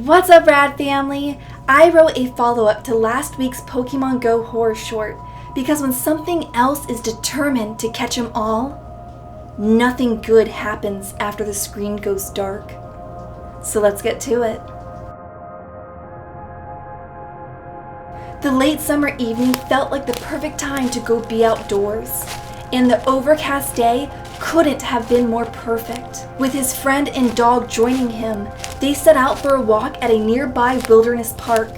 What's up, Rad Family? I wrote a follow-up to last week's Pokemon Go horror short because when something else is determined to catch 'em all, nothing good happens after the screen goes dark. So let's get to it. The late summer evening felt like the perfect time to go be outdoors, and the overcast day couldn't have been more perfect. With his friend and dog joining him, they set out for a walk at a nearby wilderness park.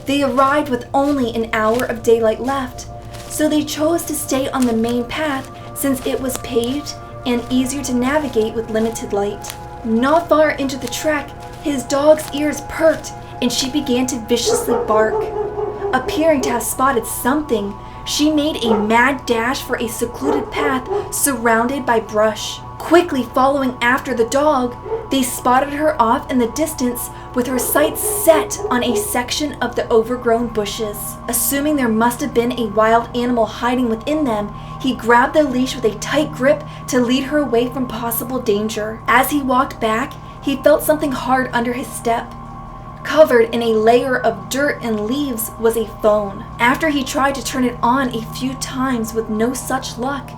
They arrived with only an hour of daylight left, so they chose to stay on the main path since it was paved and easier to navigate with limited light. Not far into the trek, his dog's ears perked and she began to viciously bark. Appearing to have spotted something, she made a mad dash for a secluded path surrounded by brush. Quickly following after the dog, they spotted her off in the distance with her sights set on a section of the overgrown bushes. Assuming there must have been a wild animal hiding within them, he grabbed the leash with a tight grip to lead her away from possible danger. As he walked back, he felt something hard under his step. Covered in a layer of dirt and leaves was a phone. After he tried to turn it on a few times with no such luck,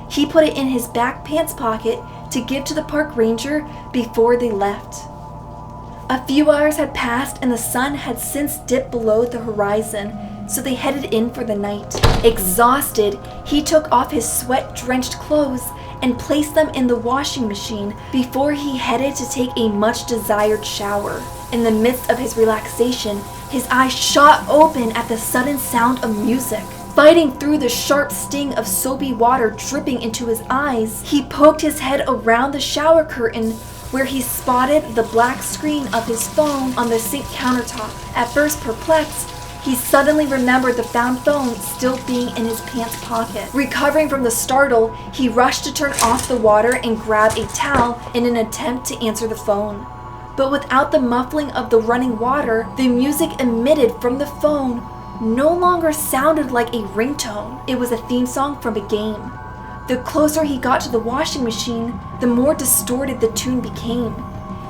he put it in his back pants pocket to give to the park ranger before they left. A few hours had passed and the sun had since dipped below the horizon, so they headed in for the night. Exhausted, he took off his sweat-drenched clothes and placed them in the washing machine before he headed to take a much-desired shower. In the midst of his relaxation, his eyes shot open at the sudden sound of music. Fighting through the sharp sting of soapy water dripping into his eyes, he poked his head around the shower curtain where he spotted the black screen of his phone on the sink countertop. At first perplexed, he suddenly remembered the found phone still being in his pants pocket. Recovering from the startle, he rushed to turn off the water and grab a towel in an attempt to answer the phone. But without the muffling of the running water, the music emitted from the phone no longer sounded like a ringtone. It was a theme song from a game. The closer he got to the washing machine, the more distorted the tune became.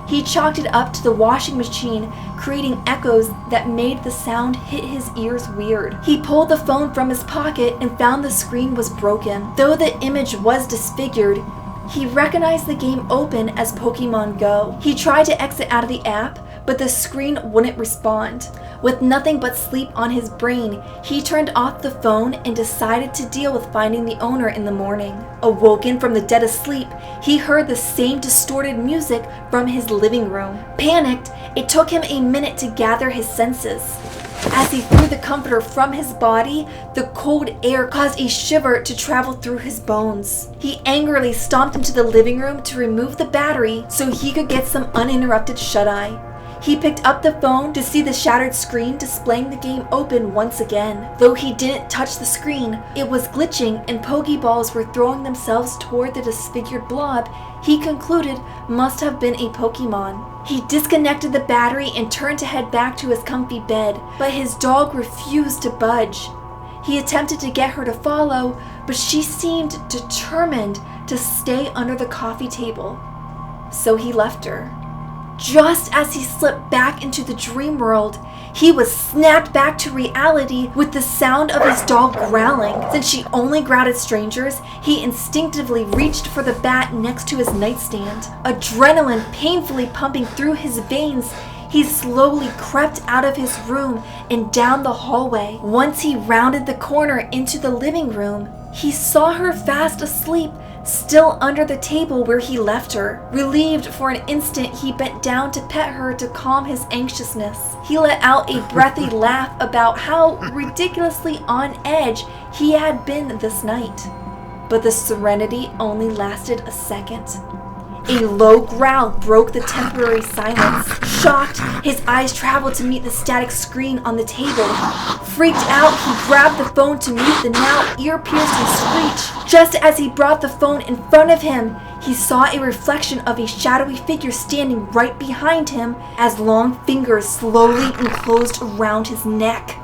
He chalked it up to the washing machine, creating echoes that made the sound hit his ears weird. He pulled the phone from his pocket and found the screen was broken. Though the image was disfigured, he recognized the game open as Pokemon Go. He tried to exit out of the app, but the screen wouldn't respond. With nothing but sleep on his brain, he turned off the phone and decided to deal with finding the owner in the morning. Awoken from the dead of sleep, he heard the same distorted music from his living room. Panicked, it took him a minute to gather his senses. As he threw the comforter from his body, the cold air caused a shiver to travel through his bones. He angrily stomped into the living room to remove the battery so he could get some uninterrupted shut-eye. He picked up the phone to see the shattered screen displaying the game open once again. Though he didn't touch the screen, it was glitching and Pokeballs were throwing themselves toward the disfigured blob he concluded must have been a Pokemon. He disconnected the battery and turned to head back to his comfy bed, but his dog refused to budge. He attempted to get her to follow, but she seemed determined to stay under the coffee table. So he left her. Just as he slipped back into the dream world, he was snapped back to reality with the sound of his dog growling. Since she only growled at strangers, he instinctively reached for the bat next to his nightstand. Adrenaline painfully pumping through his veins, he slowly crept out of his room and down the hallway. Once he rounded the corner into the living room, he saw her fast asleep, still under the table where he left her. Relieved for an instant, he bent down to pet her to calm his anxiousness. He let out a breathy laugh about how ridiculously on edge he had been this night. But the serenity only lasted a second. A low growl broke the temporary silence. Shocked, his eyes traveled to meet the static screen on the table. Freaked out, he grabbed the phone to mute the now ear-piercing screech. Just as he brought the phone in front of him, he saw a reflection of a shadowy figure standing right behind him as long fingers slowly enclosed around his neck.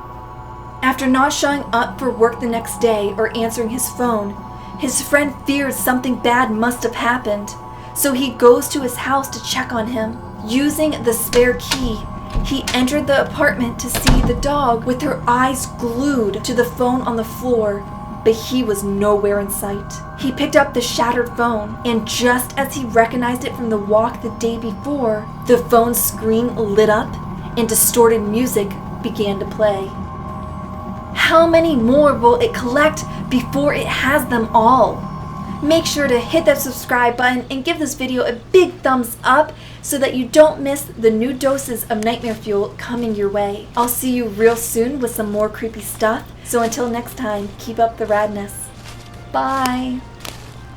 After not showing up for work the next day or answering his phone, his friend feared something bad must have happened. so he goes to his house to check on him. Using the spare key, he entered the apartment to see the dog with her eyes glued to the phone on the floor, but he was nowhere in sight. He picked up the shattered phone, and just as he recognized it from the walk the day before, the phone's screen lit up and distorted music began to play. How many more will it collect before it has them all? Make sure to hit that subscribe button and give this video a big thumbs up so that you don't miss the new doses of nightmare fuel coming your way. I'll see you real soon with some more creepy stuff. So until next time, keep up the radness. Bye.